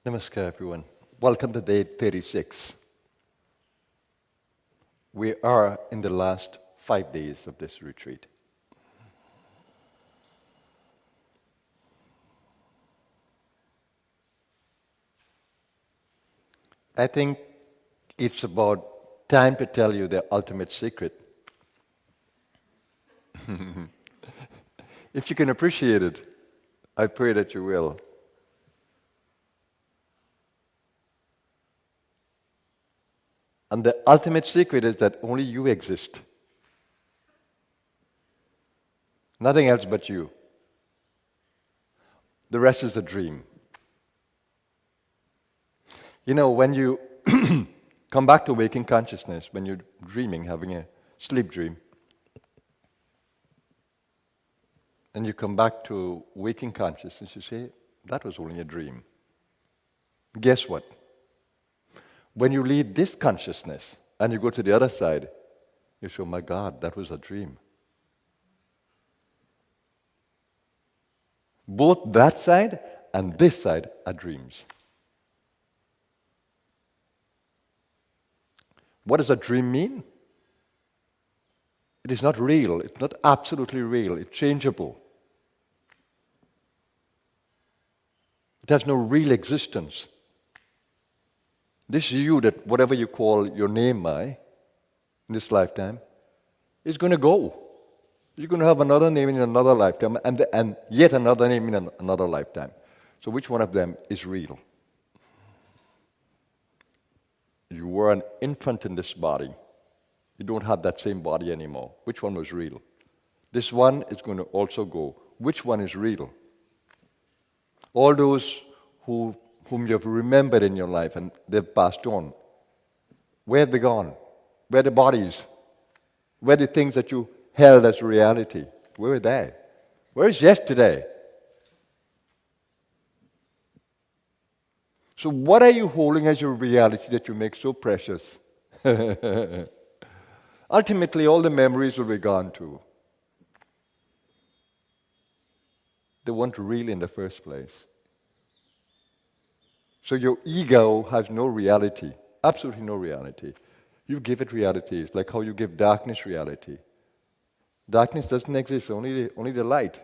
Namaskar, everyone. Welcome to day 36. We are in the last 5 days of this retreat. I think it's about time to tell you the ultimate secret. If you can appreciate it, I pray that you will. And the ultimate secret is that only you exist. Nothing else but you. The rest is a dream. You know, when you come back to waking consciousness, when you're dreaming, having a sleep dream, and you come back to waking consciousness, you say, that was only a dream. Guess what? When you leave this consciousness and you go to the other side, you say, oh my God, that was a dream. Both that side and this side are dreams. What does a dream mean? It is not real. It's not absolutely real. It's changeable. It has no real existence. This you, that whatever you call your name by in this lifetime, is going to go. You're going to have another name in another lifetime and yet another name in another lifetime. So which one of them is real? You were an infant in this body. You don't have that same body anymore. Which one was real? This one is going to also go. Which one is real? All those whom you have remembered in your life and they've passed on, where have they gone? Where are the bodies? Where are the things that you held as reality? Where are they? Where is yesterday? So what are you holding as your reality that you make so precious? Ultimately, all the memories will be gone too. They weren't real in the first place. So your ego has no reality, absolutely no reality. You give it reality. It's like how you give darkness reality. Darkness doesn't exist, only the light.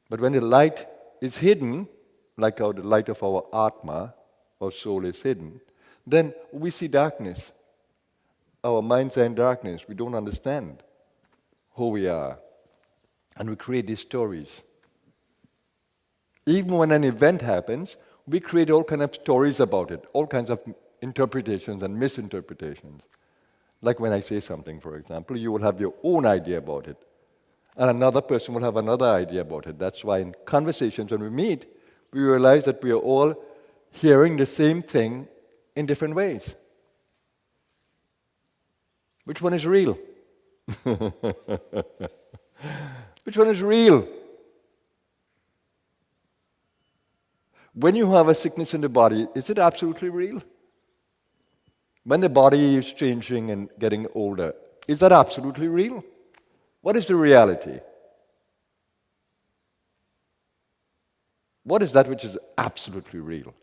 But when the light is hidden, like how the light of our Atma, our soul is hidden, then we see darkness. Our minds are in darkness. We don't understand who we are. And we create these stories. Even when an event happens, we create all kinds of stories about it, all kinds of interpretations and misinterpretations. Like when I say something, for example, you will have your own idea about it. And another person will have another idea about it. That's why in conversations when we meet, we realize that we are all hearing the same thing in different ways. Which one is real? Which one is real? When you have a sickness in the body, is it absolutely real? When the body is changing and getting older, is that absolutely real? What is the reality? What is that which is absolutely real?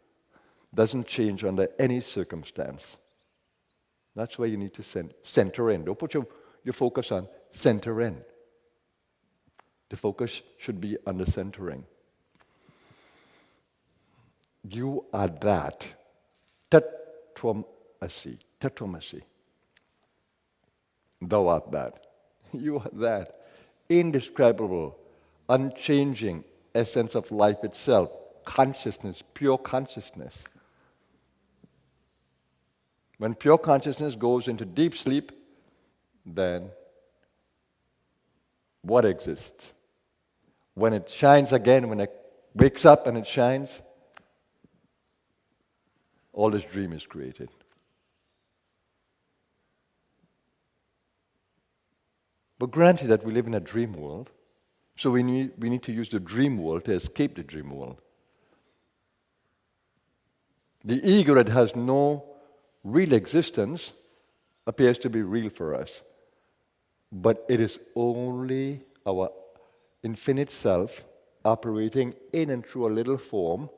Doesn't change under any circumstance. That's why you need to center in. Don't put your focus on center in. The focus should be on the centering. You are that. Tatvamasi. Tatvamasi. Thou art that. You are that. Indescribable, unchanging essence of life itself. Consciousness, pure consciousness. When pure consciousness goes into deep sleep, then what exists? When it shines again, when it wakes up and it shines, all this dream is created. But granted that we live in a dream world, so we need to use the dream world to escape the dream world. The ego that has no real existence appears to be real for us. But it is only our infinite self operating in and through a little form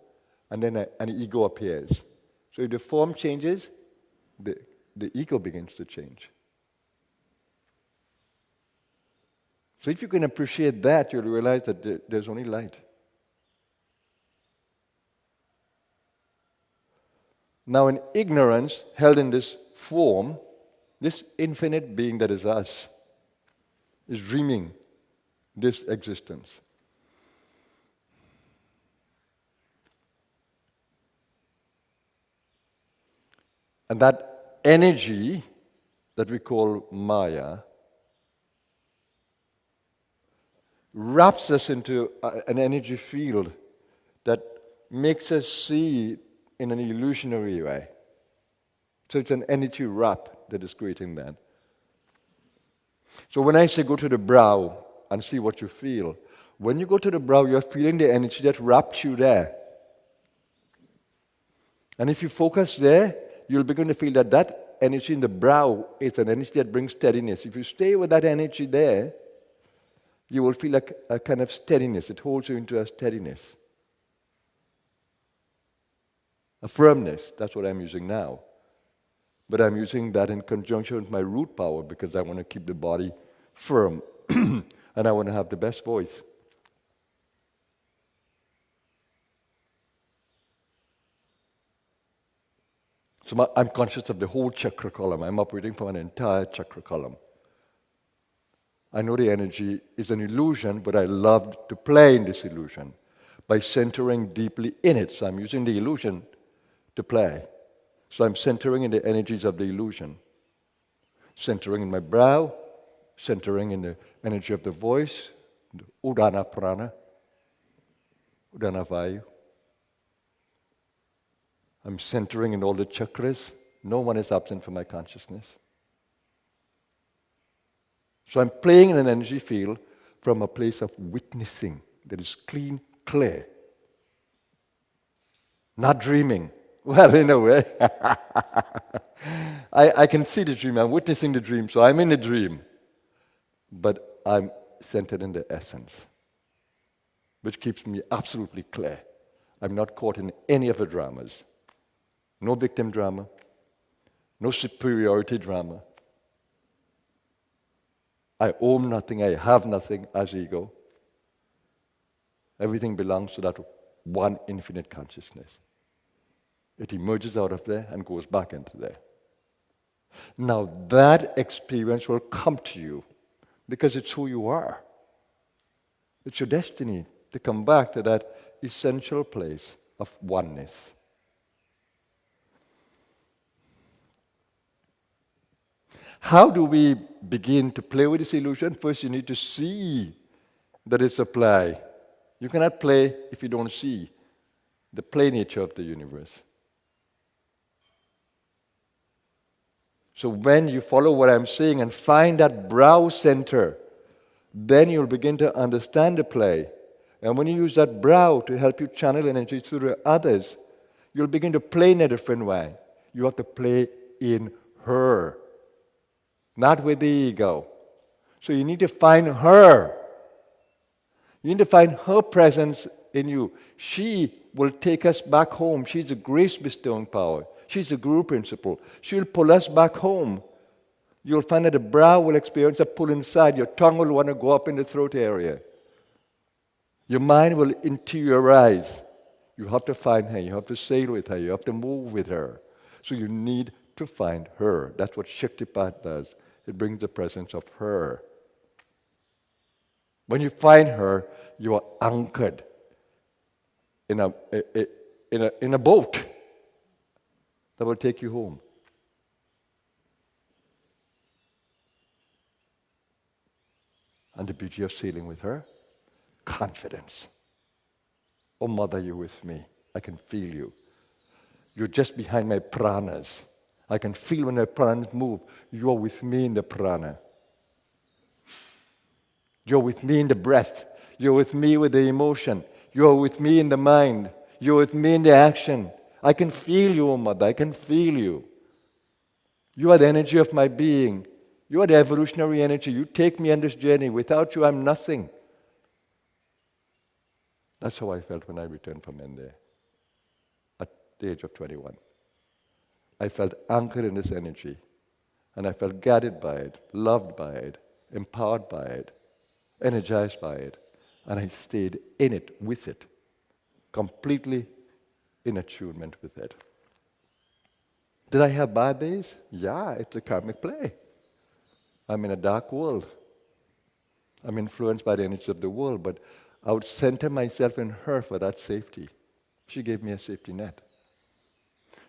and then an ego appears. So if the form changes, the ego begins to change. So if you can appreciate that, you'll realize that there's only light. Now in ignorance, held in this form, this infinite being that is us is dreaming this existence. And that energy that we call Maya wraps us into an energy field that makes us see in an illusionary way. So it's an energy wrap that is creating that. So when I say go to the brow and see what you feel, when you go to the brow, you're feeling the energy that wrapped you there. And if you focus there, you'll begin to feel that that energy in the brow is an energy that brings steadiness. If you stay with that energy there, you will feel like a kind of steadiness. It holds you into a steadiness. A firmness. That's what I'm using now. But I'm using that in conjunction with my root power because I want to keep the body firm. And I want to have the best voice. So I'm conscious of the whole chakra column. I'm operating from an entire chakra column. I know the energy is an illusion, but I love to play in this illusion by centering deeply in it. So I'm using the illusion to play. So I'm centering in the energies of the illusion. Centering in my brow, centering in the energy of the voice, the Udana Prana, Udana Vayu. I'm centering in all the chakras. No one is absent from my consciousness. So I'm playing in an energy field from a place of witnessing that is clean, clear. Not dreaming. Well, in a way. I can see the dream. I'm witnessing the dream, so I'm in the dream. But I'm centered in the essence, which keeps me absolutely clear. I'm not caught in any of the dramas. No victim drama. No superiority drama. I own nothing, I have nothing as ego. Everything belongs to that one infinite consciousness. It emerges out of there and goes back into there. Now that experience will come to you because it's who you are. It's your destiny to come back to that essential place of oneness. How do we begin to play with this illusion? First, you need to see that it's a play. You cannot play if you don't see the play nature of the universe. So when you follow what I'm saying and find that brow center, then you'll begin to understand the play. And when you use that brow to help you channel energy through the others, you'll begin to play in a different way. You have to play in her. Not with the ego. So you need to find her. You need to find her presence in you. She will take us back home. She's the grace-bestowing power. She's the guru principle. She'll pull us back home. You'll find that the brow will experience a pull inside. Your tongue will want to go up in the throat area. Your mind will interiorize. You have to find her. You have to sail with her. You have to move with her. So you need to find her. That's what Shaktipat does. It brings the presence of her. When you find her, you are anchored in a boat that will take you home. And the beauty of sailing with her, confidence. Oh, Mother, you're with me. I can feel you. You're just behind my pranas. I can feel when the pranas move. You're with me in the prana. You're with me in the breath. You're with me with the emotion. You're with me in the mind. You're with me in the action. I can feel you, oh Mother. I can feel you. You are the energy of my being. You are the evolutionary energy. You take me on this journey. Without you, I'm nothing. That's how I felt when I returned from India. the age of 21. I felt anchored in this energy, and I felt guided by it, loved by it, empowered by it, energized by it, and I stayed in it, with it, completely in attunement with it. Did I have bad days? Yeah, it's a karmic play. I'm in a dark world. I'm influenced by the energy of the world, but I would center myself in her for that safety. She gave me a safety net.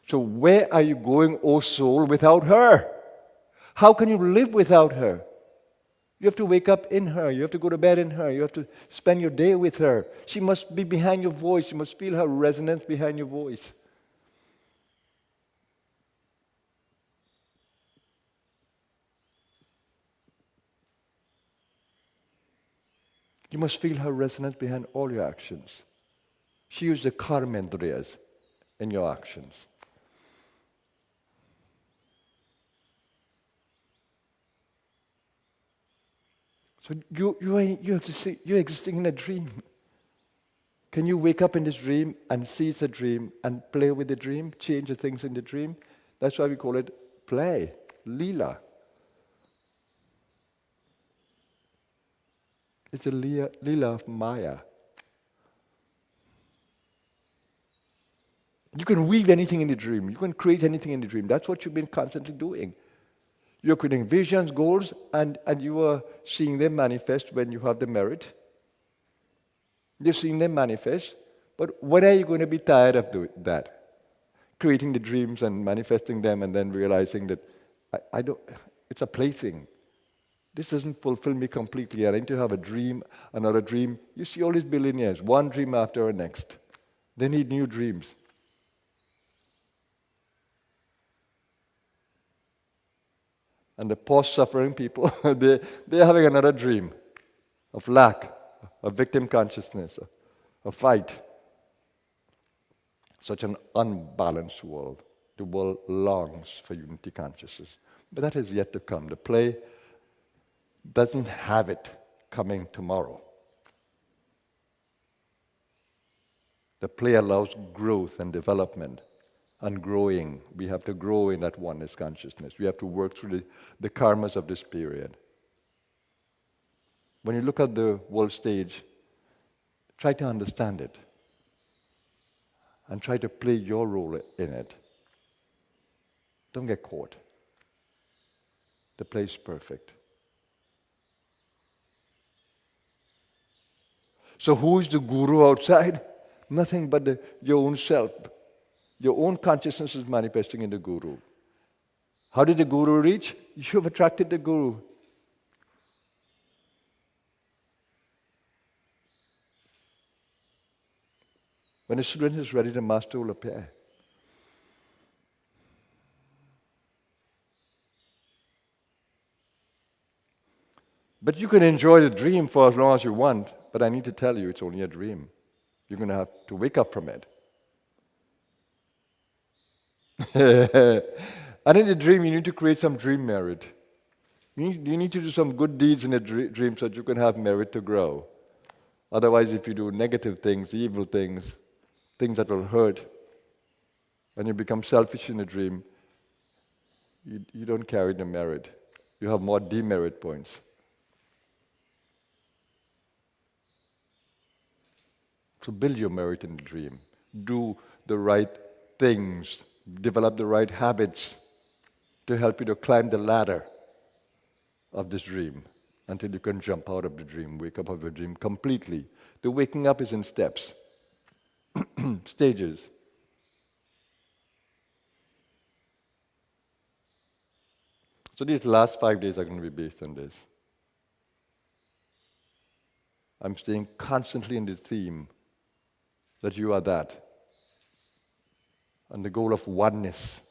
So where are you going, O soul, without her? How can you live without her? You have to wake up in her. You have to go to bed in her. You have to spend your day with her. She must be behind your voice. You must feel her resonance behind your voice. You must feel her resonance behind all your actions. She used the karmendriyas in your actions. So you're existing in a dream. Can you wake up in this dream and see it's a dream and play with the dream, change the things in the dream? That's why we call it play, lila. It's a lila of Maya. You can weave anything in the dream. You can create anything in the dream. That's what you've been constantly doing. You're creating visions, goals, and you are seeing them manifest when you have the merit. You're seeing them manifest, but when are you going to be tired of that? Creating the dreams and manifesting them and then realizing that I don't, it's a plaything. This doesn't fulfill me completely. I need to have a dream, another dream. You see all these billionaires, one dream after the next. They need new dreams. And the post-suffering people, they're having another dream of lack, of victim consciousness, a fight. Such an unbalanced world. The world longs for unity consciousness. But that is yet to come. The play doesn't have it coming tomorrow. The play allows growth and development and growing. We have to grow in that oneness consciousness. We have to work through the karmas of this period. When you look at the world stage, try to understand it and try to play your role in it. Don't get caught. The play is perfect. So who is the guru outside? Nothing but your own self. Your own consciousness is manifesting in the guru. How did the guru reach? You have attracted the guru. When the student is ready, the master will appear. But you can enjoy the dream for as long as you want, but I need to tell you it's only a dream. You're going to have to wake up from it. And in the dream, you need to create some dream merit. You need to do some good deeds in the dream so that you can have merit to grow. Otherwise, if you do negative things, evil things, things that will hurt, and you become selfish in the dream, you don't carry the merit. You have more demerit points. So build your merit in the dream. Do the right things. Develop the right habits to help you to climb the ladder of this dream until you can jump out of the dream, wake up out of the dream completely. The waking up is in steps, stages. So these last 5 days are going to be based on this. I'm staying constantly in the theme that you are that. And the goal of oneness.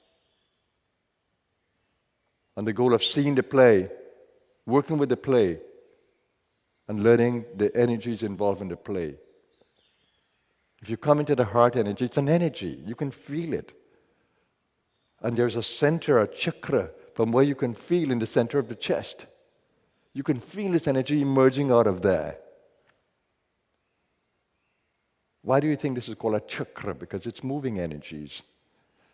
And the goal of seeing the play, working with the play, and learning the energies involved in the play. If you come into the heart energy, it's an energy. You can feel it. And there's a center, a chakra, from where you can feel in the center of the chest. You can feel this energy emerging out of there. Why do you think this is called a chakra? Because it's moving energies.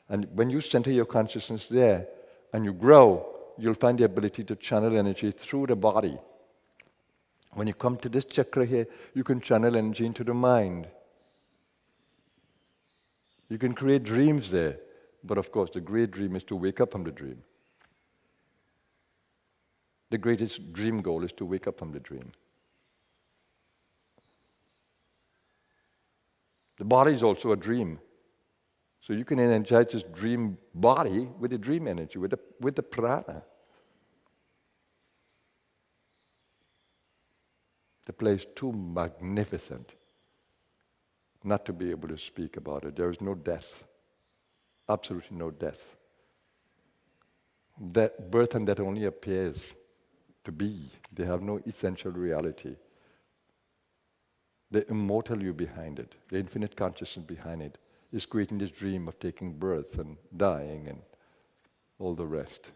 And when you center your consciousness there and you grow, you'll find the ability to channel energy through the body. When you come to this chakra here, you can channel energy into the mind. You can create dreams there. But of course, the great dream is to wake up from the dream. The greatest dream goal is to wake up from the dream. The body is also a dream. So you can energize this dream body with the dream energy, with the prana. The place too magnificent not to be able to speak about it. There is no death. Absolutely no death. That birth and death only appears to be. They have no essential reality. The immortal you behind it, the infinite consciousness behind it, is creating this dream of taking birth and dying and all the rest.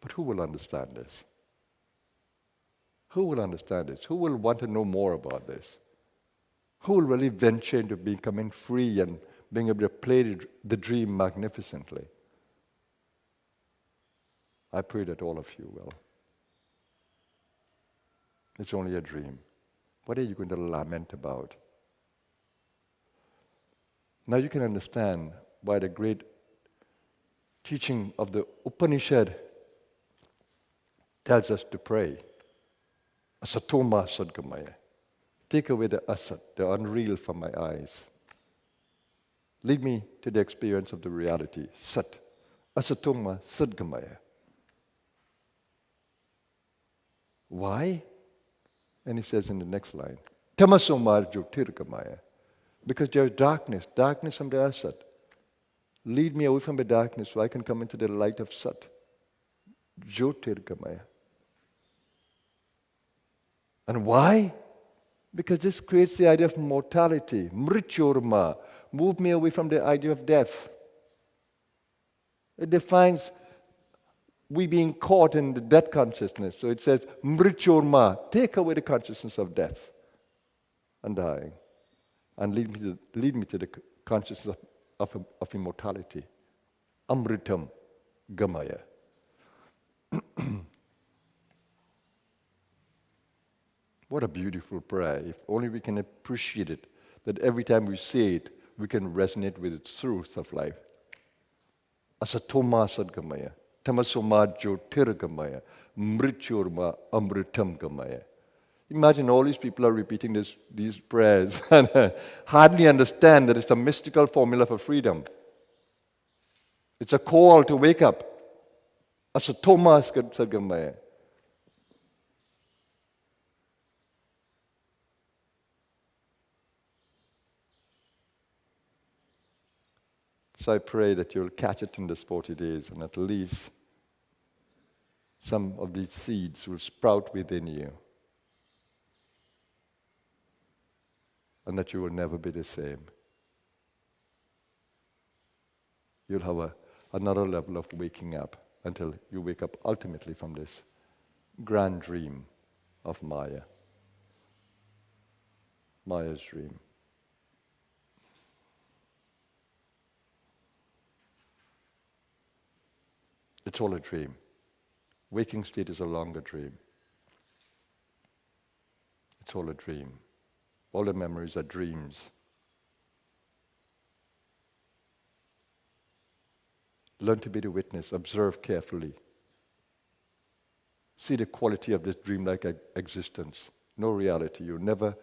But who will understand this? Who will understand this? Who will want to know more about this? Who will really venture into becoming free and being able to play the dream magnificently? I pray that all of you will. It's only a dream. What are you going to lament about? Now you can understand why the great teaching of the Upanishad tells us to pray. Asatoma sadgamaya. Take away the asat, the unreal, from my eyes. Lead me to the experience of the reality, sat. Asatoma sadgamaya. Why? And he says in the next line, Tamasomar jyotirgamaya. Because there is darkness from the asat. Lead me away from the darkness so I can come into the light of sat. Jyotirgamaya. And why? Because this creates the idea of mortality. Mrityorma. Move me away from the idea of death. It defines we being caught in the death consciousness. So it says, Mrityorma. Take away the consciousness of death and dying. And lead me to the consciousness of immortality. Amritam gamaya. What a beautiful prayer. If only we can appreciate it, that every time we say it, we can resonate with the truth of life. Asatoma sadgamaya, tamasoma jyotirgamaya, mrityorma amritam gamaya. Imagine all these people are repeating these prayers and hardly understand that it's a mystical formula for freedom. It's a call to wake up. Asatoma sadgamaya. So I pray that you'll catch it in this 40 days and at least some of these seeds will sprout within you. And that you will never be the same. You'll have another level of waking up until you wake up ultimately from this grand dream of Maya. Maya's dream. It's all a dream. Waking state is a longer dream. It's all a dream. All the memories are dreams. Learn to be the witness. Observe carefully. See the quality of this dreamlike existence. No reality. You're never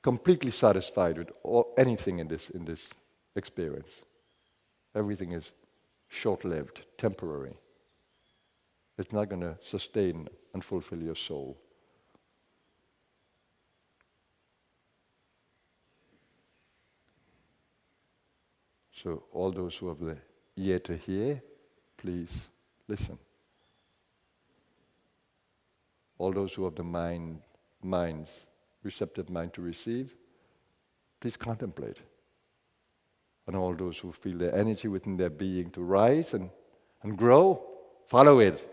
completely satisfied with anything in this experience. Everything is short-lived, temporary. It's not going to sustain and fulfill your soul. So all those who have the ear to hear, please listen. All those who have the receptive mind to receive, please contemplate. And all those who feel the energy within their being to rise and grow, follow it.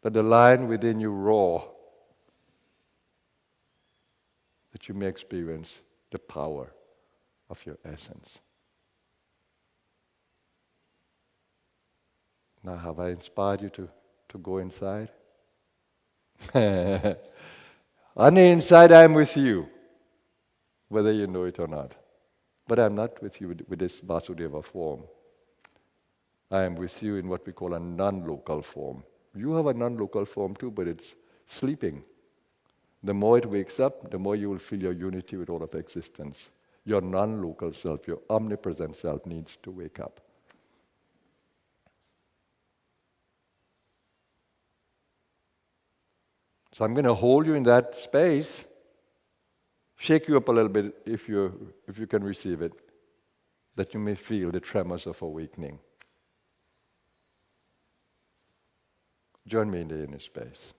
Let the lion within you roar, that you may experience the power of your essence. Now, have I inspired you to go inside? On the inside, I am with you, whether you know it or not. But I'm not with you with this Vāsudeva form. I am with you in what we call a non-local form. You have a non-local form too, but it's sleeping. The more it wakes up, the more you will feel your unity with all of existence. Your non-local self, your omnipresent self needs to wake up. So I'm going to hold you in that space, shake you up a little bit if you can receive it, that you may feel the tremors of awakening. Join me in the inner space.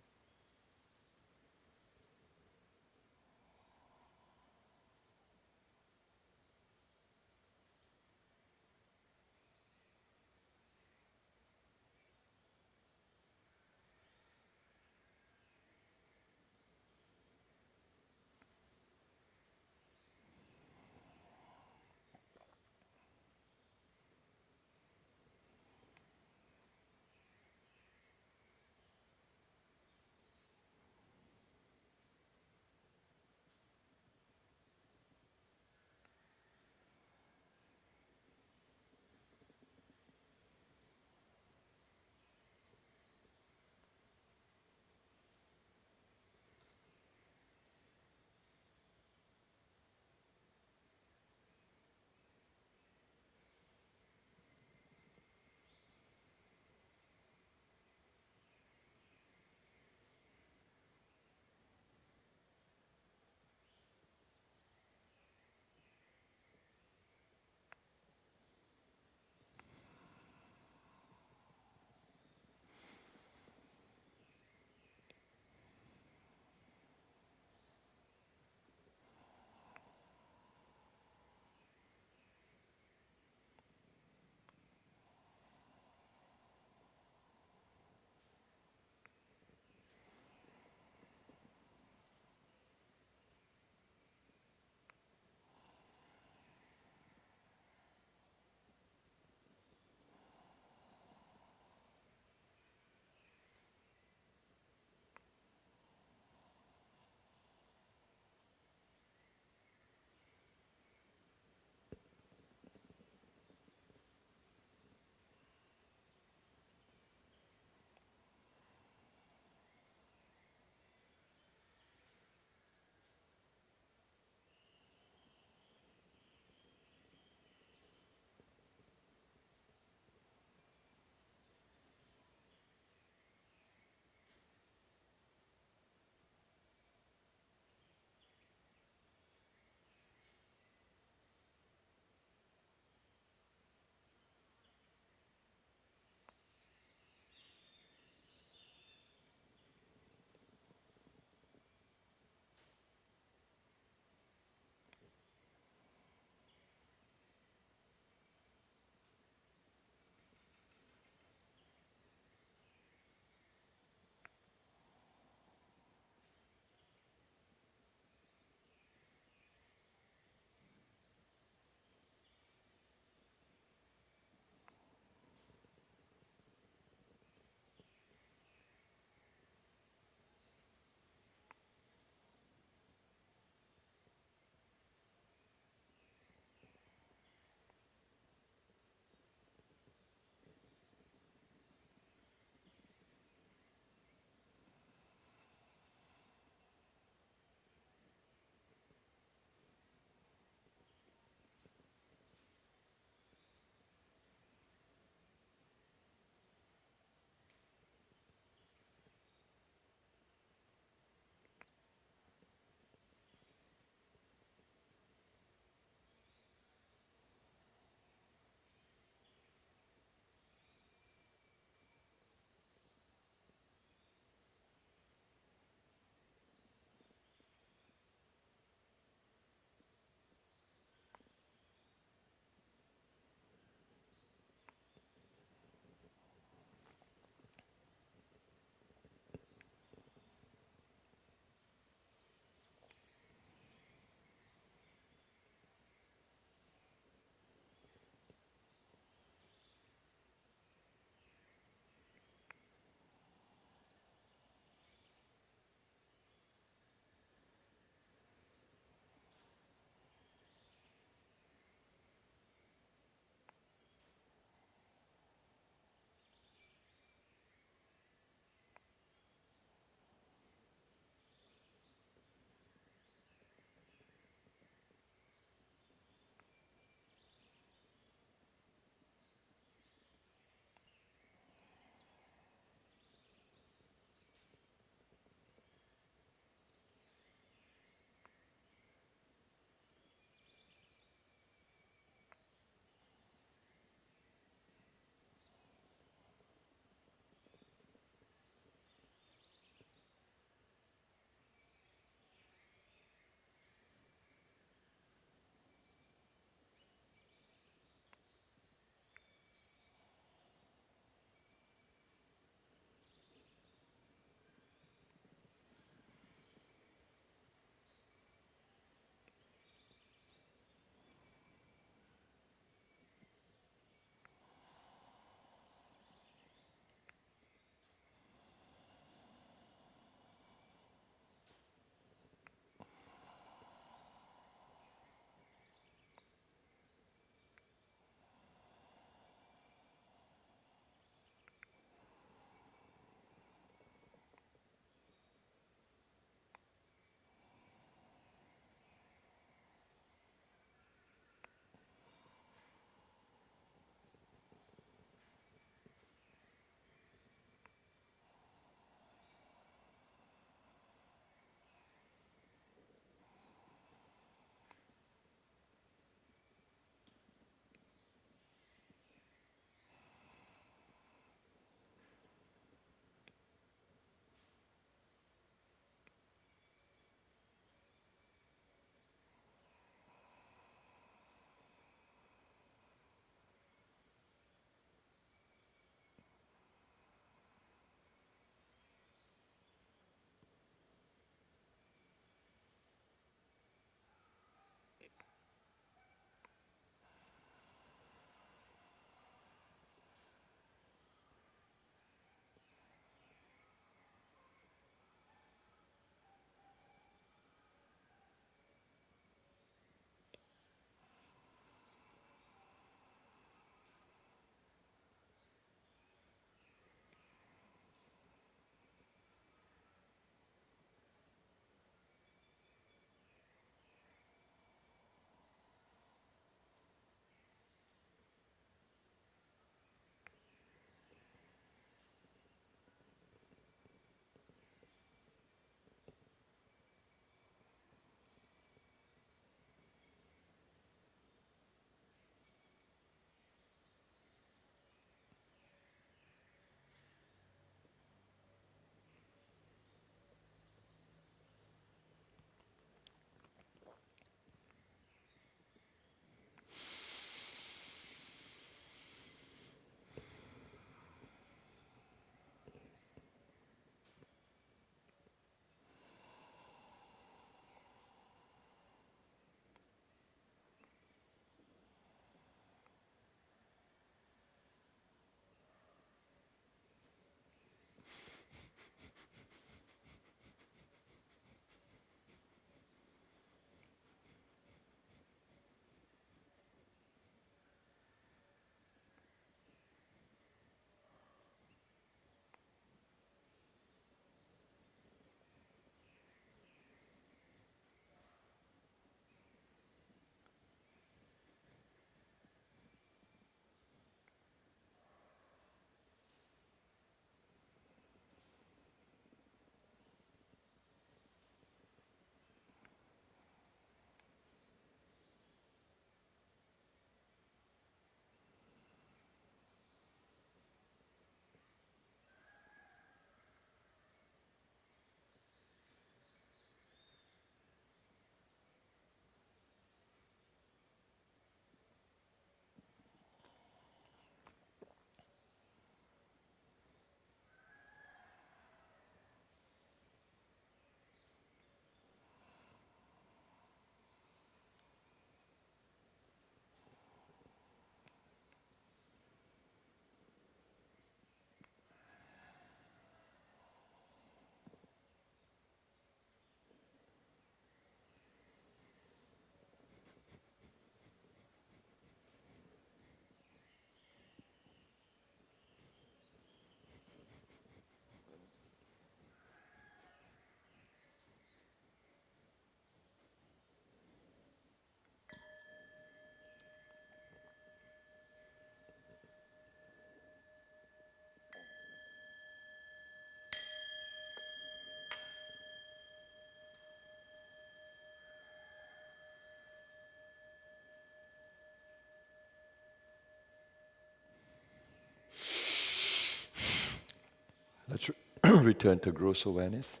Let's return to gross awareness.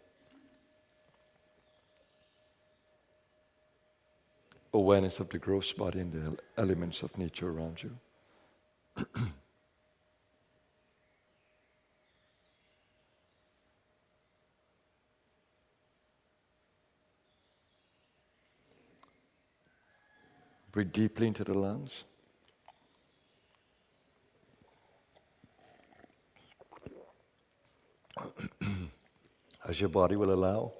Awareness of the gross body and the elements of nature around you. Breathe deeply into the lungs. As your body will allow.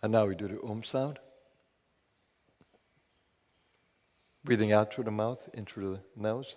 And now we do the Om sound. Breathing out through the mouth, in through the nose.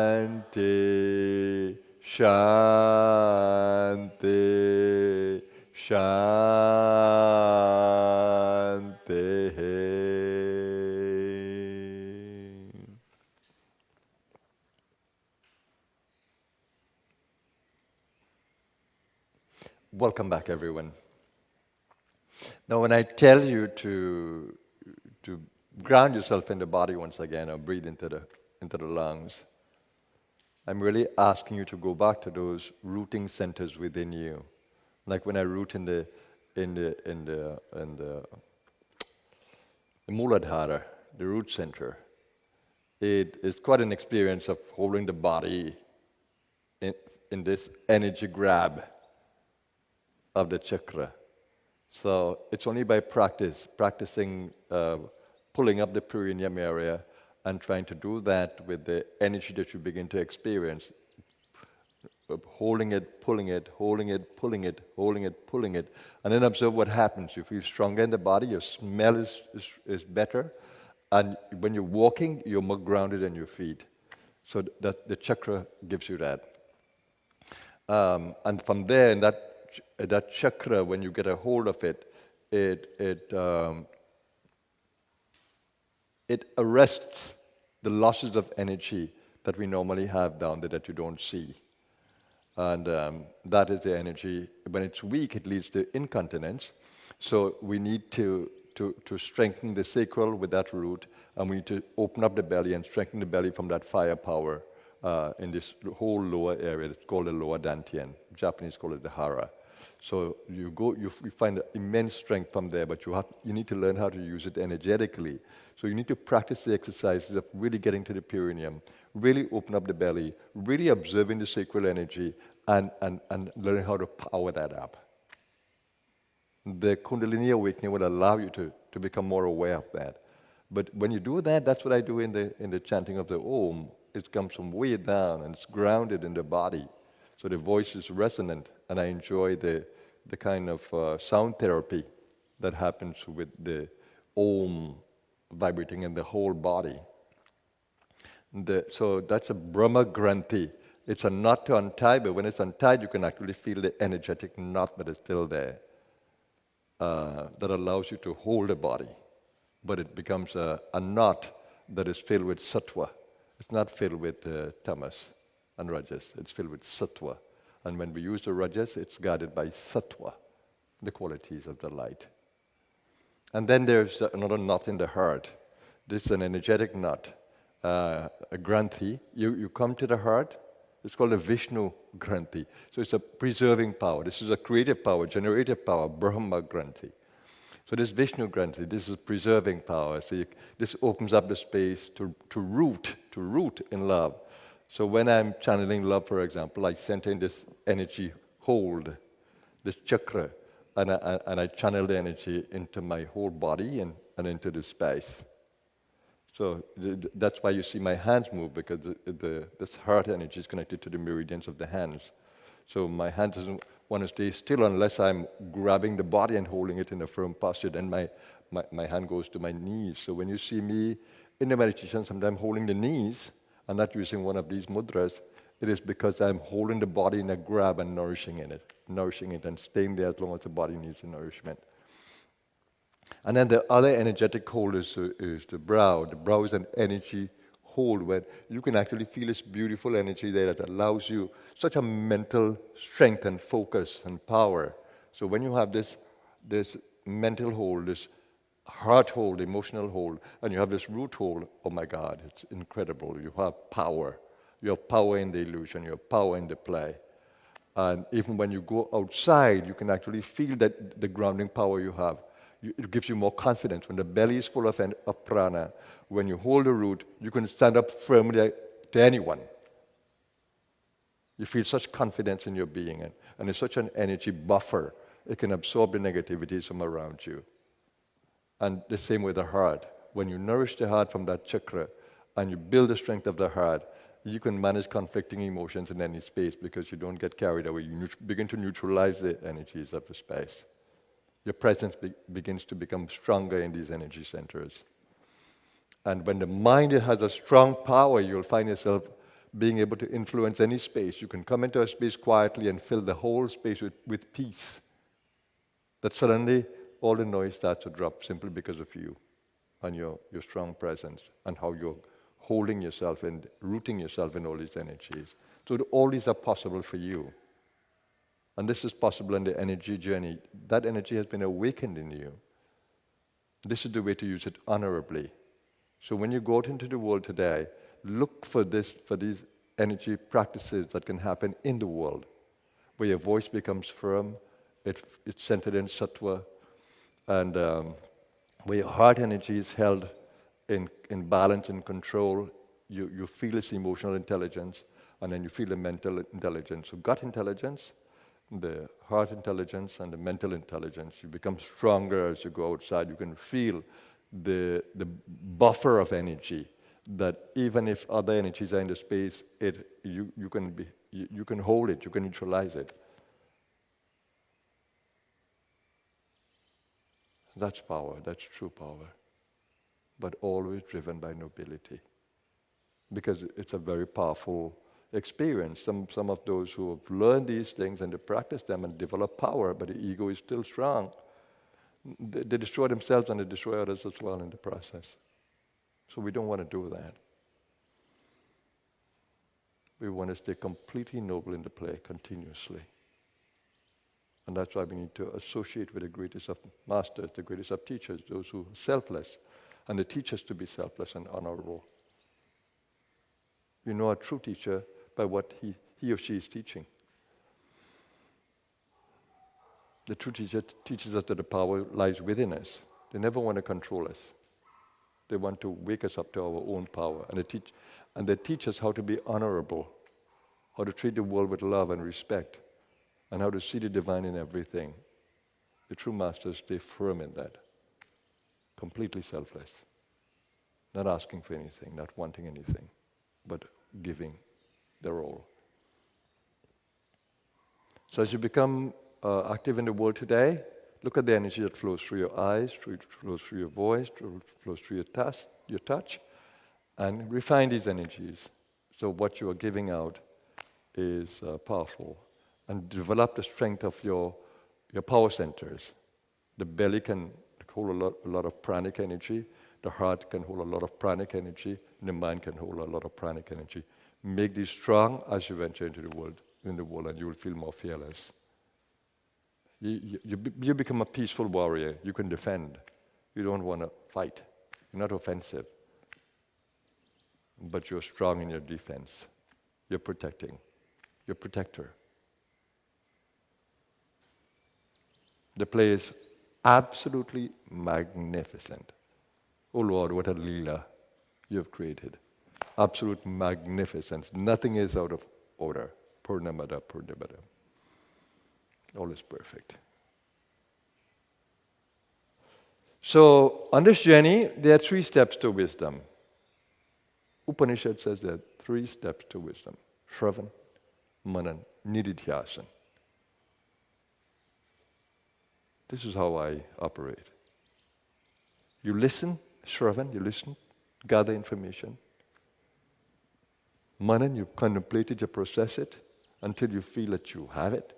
Shanti, Shanti, Shanti. Welcome back, everyone. Now, when I tell you to ground yourself in the body once again, or breathe into the lungs, I'm really asking you to go back to those rooting centers within you. Like when I root in the Muladhara, the root center. It is quite an experience of holding the body in this energy grab of the chakra. So it's only by practicing pulling up the perineum area and trying to do that with the energy that you begin to experience, holding it, pulling it, holding it, pulling it, holding it, pulling it, and then observe what happens. You feel stronger in the body, your smell is better, and when you're walking, you're more grounded in your feet. So that the chakra gives you that. And from there, in that chakra, when you get a hold of it, it arrests the losses of energy that we normally have down there that you don't see. And that is the energy. When it's weak, it leads to incontinence. So we need to strengthen the sacral with that root, and we need to open up the belly and strengthen the belly from that firepower in this whole lower area. It's called the lower dantian. Japanese call it the hara. So you find immense strength from there, but you need to learn how to use it energetically. So you need to practice the exercises of really getting to the perineum, really open up the belly, really observing the sacral energy, and learning how to power that up. The Kundalini awakening will allow you to become more aware of that. But when you do that, that's what I do in the chanting of the Om. It comes from way down and it's grounded in the body. So the voice is resonant, and I enjoy the kind of sound therapy that happens with the Om vibrating in the whole body. So that's a Brahma Granthi. It's a knot to untie, but when it's untied, you can actually feel the energetic knot that is still there. That allows you to hold the body. But it becomes a knot that is filled with sattva. It's not filled with tamas and rajas. It's filled with sattva. And when we use the rajas, it's guided by sattva, the qualities of the light. And then there's another knot in the heart. This is an energetic knot, a granthi. You come to the heart. It's called a Vishnu Granthi. So it's a preserving power. This is a creative power, generative power, Brahma Granthi. So this Vishnu Granthi, this is preserving power. So this opens up the space to root in love. So when I'm channeling love, for example, I center in this energy hold, this chakra, and I channel the energy into my whole body and into the space. So that's why you see my hands move, because this heart energy is connected to the meridians of the hands. So my hand doesn't want to stay still unless I'm grabbing the body and holding it in a firm posture. Then my hand goes to my knees. So when you see me in the meditation, sometimes holding the knees, I'm not using one of these mudras, it is because I'm holding the body in a grab and nourishing it and staying there as long as the body needs the nourishment. And then the other energetic hold is the brow. The brow is an energy hold where you can actually feel this beautiful energy there that allows you such a mental strength and focus and power. So when you have this mental hold, this heart hold, emotional hold, and you have this root hold, oh my God, it's incredible. You have power. You have power in the illusion. You have power in the play. And even when you go outside, you can actually feel that the grounding power you have. It gives you more confidence. When the belly is full of prana, when you hold the root, you can stand up firmly to anyone. You feel such confidence in your being, and it's such an energy buffer. It can absorb the negativities from around you. And the same with the heart. When you nourish the heart from that chakra, and you build the strength of the heart, you can manage conflicting emotions in any space because you don't get carried away. You begin to neutralize the energies of the space. Your presence begins to become stronger in these energy centers. And when the mind has a strong power, you'll find yourself being able to influence any space. You can come into a space quietly and fill the whole space with peace. That suddenly all the noise starts to drop simply because of you and your strong presence and how you're holding yourself and rooting yourself in all these energies. So all these are possible for you. And this is possible in the energy journey. That energy has been awakened in you. This is the way to use it honorably. So when you go out into the world today, look for these energy practices that can happen in the world, where your voice becomes firm, it's centered in sattva, and where your heart energy is held in balance and control. You feel this emotional intelligence, and then you feel the mental intelligence. So gut intelligence, the heart intelligence, and the mental intelligence. You become stronger as you go outside. You can feel the buffer of energy that even if other energies are in the space, you can hold it, you can neutralize it. That's power, that's true power, but always driven by nobility, because it's a very powerful experience. Some of those who have learned these things and they practice them and develop power, but the ego is still strong, they destroy themselves and they destroy others as well in the process. So we don't want to do that. We want to stay completely noble in the play continuously. And that's why we need to associate with the greatest of masters, the greatest of teachers, those who are selfless, and they teach us to be selfless and honorable. You know a true teacher by what he or she is teaching. The true teacher teaches us that the power lies within us. They never want to control us. They want to wake us up to our own power. And they teach us how to be honorable, how to treat the world with love and respect, and how to see the divine in everything. The true masters stay firm in that, completely selfless, not asking for anything, not wanting anything, but giving their all. So as you become active in the world today, look at the energy that flows through your eyes, flows through your voice, flows through your touch, and refine these energies. So what you are giving out is powerful. And develop the strength of your power centers. The belly can hold a lot of pranic energy. The heart can hold a lot of pranic energy. And the mind can hold a lot of pranic energy. Make these strong as you venture into the world, and you will feel more fearless. You become a peaceful warrior. You can defend. You don't want to fight. You're not offensive. But you're strong in your defense. You're protecting. You're a protector. The play is absolutely magnificent. Oh Lord, what a Leela you have created. Absolute magnificence. Nothing is out of order. Purnamada, Purnamada. All is perfect. So, on this journey, there are 3 steps to wisdom. Upanishad says there are 3 steps to wisdom. Shravan, Manan, Nididhyasan. This is how I operate. You listen, Shravan, you listen, gather information. Manan, you contemplate it, you process it until you feel that you have it.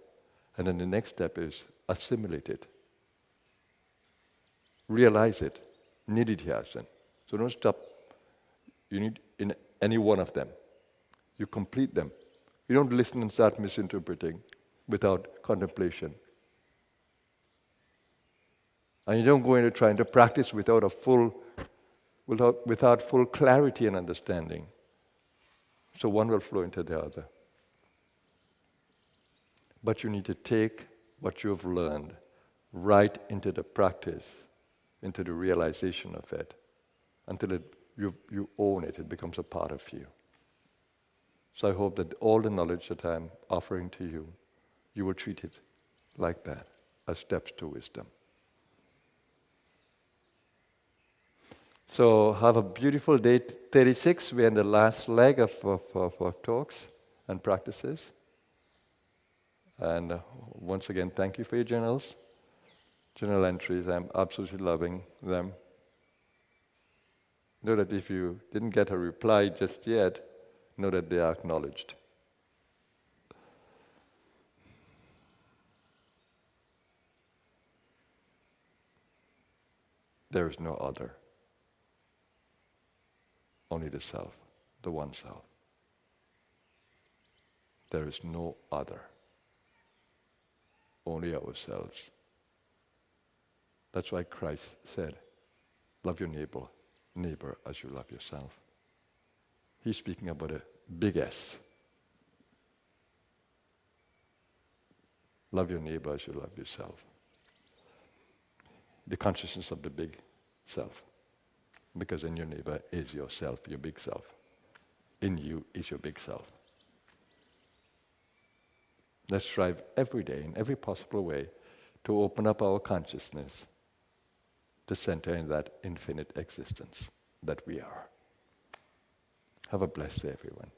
And then the next step is assimilate it. Realize it. Nididhyasan. So don't stop. You need in any one of them. You complete them. You don't listen and start misinterpreting without contemplation. And you don't go into trying to practice without full clarity and understanding. So one will flow into the other. But you need to take what you have learned right into the practice, into the realization of it, until you own it, it becomes a part of you. So I hope that all the knowledge that I'm offering to you, you will treat it like that, as steps to wisdom. So have a beautiful day 36. We're in the last leg of talks and practices. And once again, thank you for your journal entries. I'm absolutely loving them. Know that if you didn't get a reply just yet, know that they are acknowledged. There is no other. Only the self, the one self. There is no other. Only ourselves. That's why Christ said, love your neighbor as you love yourself. He's speaking about a big S. Love your neighbor as you love yourself. The consciousness of the big self. Because in your neighbor is yourself, your big self. In you is your big self. Let's strive every day, in every possible way, to open up our consciousness to center in that infinite existence that we are. Have a blessed day, everyone.